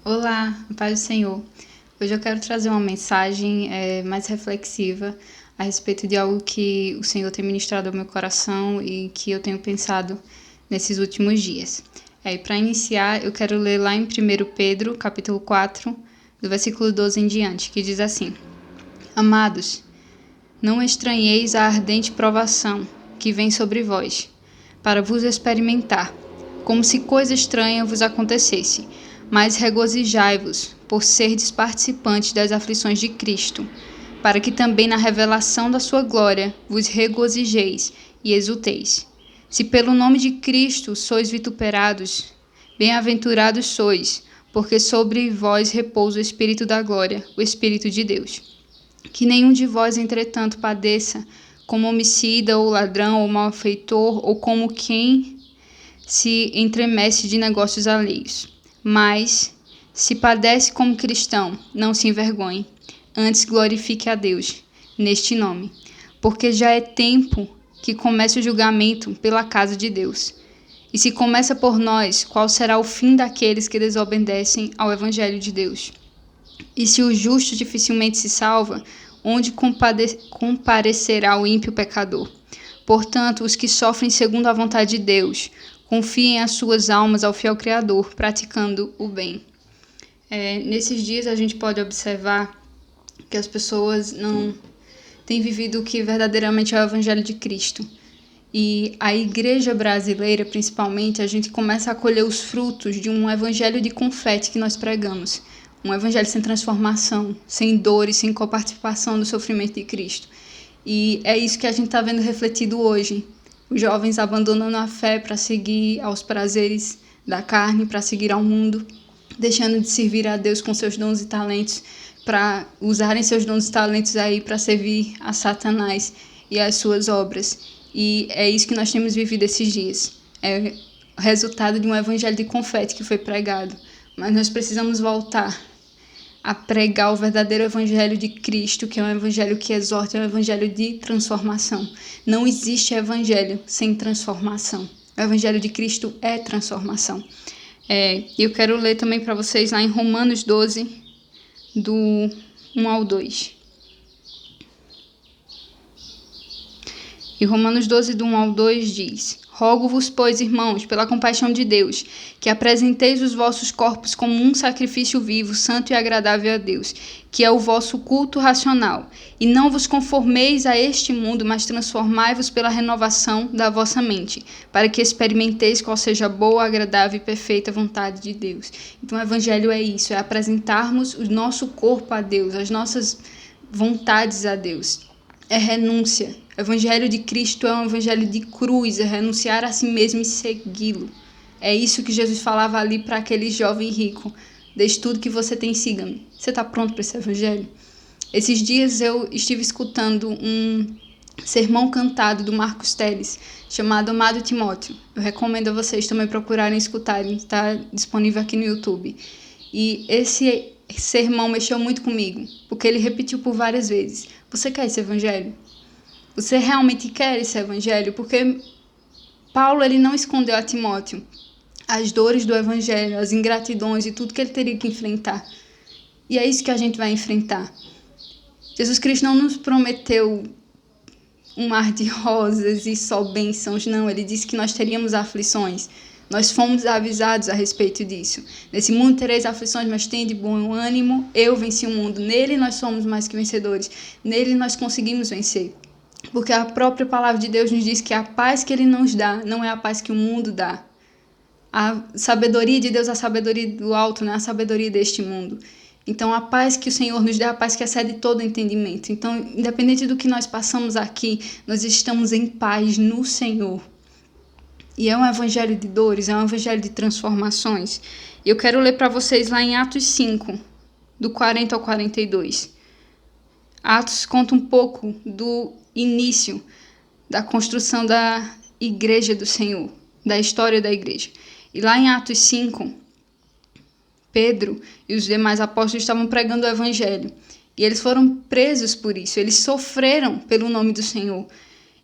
Olá, paz do Senhor. Hoje eu quero trazer uma mensagem mais reflexiva a respeito de algo que o Senhor tem ministrado ao meu coração e que eu tenho pensado nesses últimos dias. Para iniciar, eu quero ler lá em 1 Pedro, capítulo 4, do versículo 12 em diante, que diz assim: Amados, não estranheis a ardente provação que vem sobre vós, para vos experimentar, como se coisa estranha vos acontecesse, mas regozijai-vos, por serdes participantes das aflições de Cristo, para que também na revelação da sua glória vos regozijeis e exulteis. Se pelo nome de Cristo sois vituperados, bem-aventurados sois, porque sobre vós repousa o Espírito da glória, o Espírito de Deus. Que nenhum de vós, entretanto, padeça como homicida ou ladrão ou malfeitor ou como quem se entremece de negócios alheios. Mas, se padece como cristão, não se envergonhe, antes glorifique a Deus neste nome, porque já é tempo que comece o julgamento pela casa de Deus. E se começa por nós, qual será o fim daqueles que desobedecem ao Evangelho de Deus? E se o justo dificilmente se salva, onde comparecerá o ímpio pecador? Portanto, os que sofrem segundo a vontade de Deus, confiem as suas almas ao fiel Criador, praticando o bem. Nesses dias a gente pode observar que as pessoas não têm vivido o que verdadeiramente é o Evangelho de Cristo. E a igreja brasileira, principalmente, a gente começa a colher os frutos de um evangelho de confete que nós pregamos. Um evangelho sem transformação, sem dor e sem coparticipação do sofrimento de Cristo. E é isso que a gente está vendo refletido hoje. Os jovens abandonando a fé para seguir aos prazeres da carne, para seguir ao mundo, deixando de servir a Deus com seus dons e talentos, para usarem seus dons e talentos aí para servir a Satanás e as suas obras. E é isso que nós temos vivido esses dias. É o resultado de um evangelho de confete que foi pregado. Mas nós precisamos voltar a pregar o verdadeiro evangelho de Cristo, que é um evangelho que exorta, é um evangelho de transformação. Não existe evangelho sem transformação. O evangelho de Cristo é transformação. Eu quero ler também para vocês lá em Romanos 12, do 1 ao 2. E Romanos 12, do 1 ao 2 diz: Rogo-vos, pois, irmãos, pela compaixão de Deus, que apresenteis os vossos corpos como um sacrifício vivo, santo e agradável a Deus, que é o vosso culto racional. E não vos conformeis a este mundo, mas transformai-vos pela renovação da vossa mente, para que experimenteis qual seja a boa, agradável e perfeita vontade de Deus. Então o evangelho é isso, é apresentarmos o nosso corpo a Deus, as nossas vontades a Deus. É renúncia. O evangelho de Cristo é um evangelho de cruz, é renunciar a si mesmo e segui-lo. É isso que Jesus falava ali para aquele jovem rico. Deixe tudo que você tem e siga-me. Você está pronto para esse evangelho? Esses dias eu estive escutando um sermão cantado do Marcos Telles, chamado Amado Timóteo. Eu recomendo a vocês também procurarem escutarem, está disponível aqui no YouTube. E esse sermão mexeu muito comigo, porque ele repetiu por várias vezes: você quer esse evangelho? Você realmente quer esse evangelho? Porque Paulo, ele não escondeu a Timóteo as dores do evangelho, as ingratidões e tudo que ele teria que enfrentar. E é isso que a gente vai enfrentar. Jesus Cristo não nos prometeu um mar de rosas e só bênçãos, não. Ele disse que nós teríamos aflições. Nós fomos avisados a respeito disso. Nesse mundo tereis aflições, mas tende bom ânimo. Eu venci o mundo. Nele nós somos mais que vencedores. Nele nós conseguimos vencer. Porque a própria palavra de Deus nos diz que a paz que ele nos dá não é a paz que o mundo dá. A sabedoria de Deus é a sabedoria do alto, não é a sabedoria deste mundo. Então, a paz que o Senhor nos dá é a paz que excede todo entendimento. Então, independente do que nós passamos aqui, nós estamos em paz no Senhor. E é um evangelho de dores, é um evangelho de transformações. Eu quero ler para vocês lá em Atos 5, do 40 ao 42. Atos conta um pouco do início da construção da igreja do Senhor, da história da igreja. E lá em Atos 5, Pedro e os demais apóstolos estavam pregando o evangelho. E eles foram presos por isso, eles sofreram pelo nome do Senhor.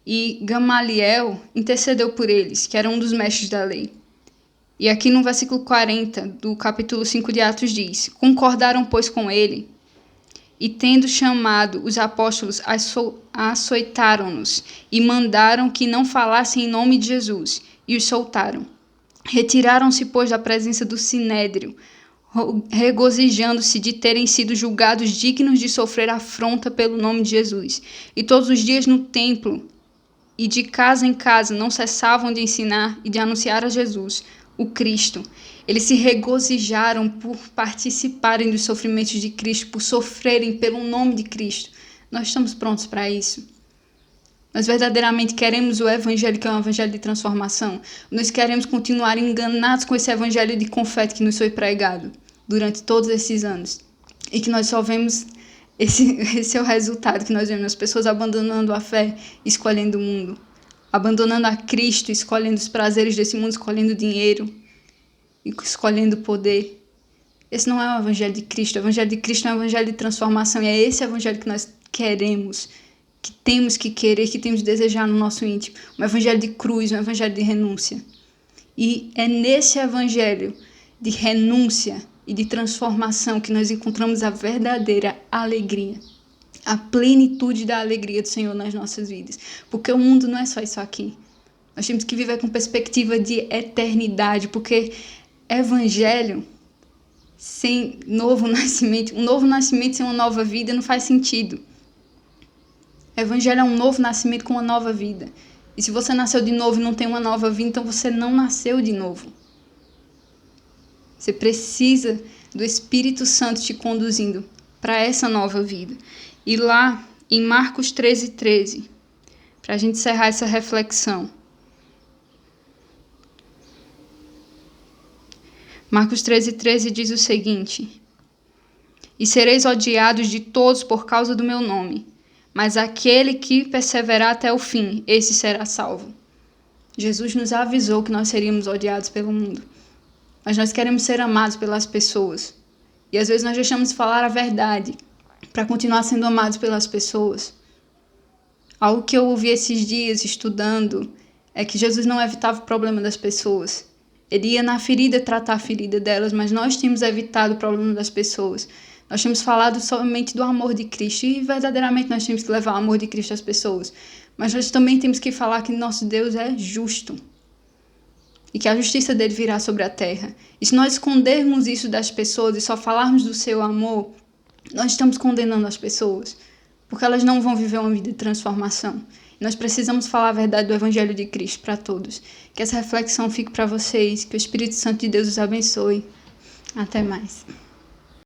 E Gamaliel intercedeu por eles, que era um dos mestres da lei. E aqui no versículo 40 do capítulo 5 de Atos diz: concordaram, pois, com ele, e tendo chamado os apóstolos, açoitaram-nos e mandaram que não falassem em nome de Jesus, e os soltaram. Retiraram-se, pois, da presença do sinédrio, regozijando-se de terem sido julgados dignos de sofrer afronta pelo nome de Jesus. E todos os dias no templo e de casa em casa não cessavam de ensinar e de anunciar a Jesus, o Cristo. Eles se regozijaram por participarem dos sofrimentos de Cristo, por sofrerem pelo nome de Cristo. Nós estamos prontos para isso? Nós verdadeiramente queremos o evangelho, que é um evangelho de transformação? Nós queremos continuar enganados com esse evangelho de confete que nos foi pregado durante todos esses anos? E que nós só vemos, esse é o resultado que nós vemos, as pessoas abandonando a fé, escolhendo o mundo. Abandonando a Cristo, escolhendo os prazeres desse mundo, escolhendo dinheiro, escolhendo poder. Esse não é o evangelho de Cristo. O evangelho de Cristo é um evangelho de transformação. E é esse evangelho que nós queremos, que temos que querer, que temos que desejar no nosso íntimo. Um evangelho de cruz, um evangelho de renúncia. E é nesse evangelho de renúncia e de transformação que nós encontramos a verdadeira alegria. A plenitude da alegria do Senhor nas nossas vidas. Porque o mundo não é só isso aqui. Nós temos que viver com perspectiva de eternidade, porque evangelho sem novo nascimento, um novo nascimento sem uma nova vida não faz sentido. Evangelho é um novo nascimento com uma nova vida. E se você nasceu de novo e não tem uma nova vida, então você não nasceu de novo. Você precisa do Espírito Santo te conduzindo para essa nova vida. E lá em Marcos 13:13, para a gente encerrar essa reflexão. Marcos 13:13 diz o seguinte: e sereis odiados de todos por causa do meu nome, mas aquele que perseverar até o fim, esse será salvo. Jesus nos avisou que nós seríamos odiados pelo mundo, mas nós queremos ser amados pelas pessoas. E às vezes nós deixamos de falar a verdade para continuar sendo amados pelas pessoas. Algo que eu ouvi esses dias estudando é que Jesus não evitava o problema das pessoas. Ele ia na ferida tratar a ferida delas, mas nós temos evitado o problema das pessoas. Nós temos falado somente do amor de Cristo e verdadeiramente nós temos que levar o amor de Cristo às pessoas. Mas nós também temos que falar que nosso Deus é justo e que a justiça dele virá sobre a terra. E se nós escondermos isso das pessoas e só falarmos do seu amor, nós estamos condenando as pessoas, porque elas não vão viver uma vida de transformação. Nós precisamos falar a verdade do Evangelho de Cristo para todos. Que essa reflexão fique para vocês, que o Espírito Santo de Deus os abençoe. Até mais.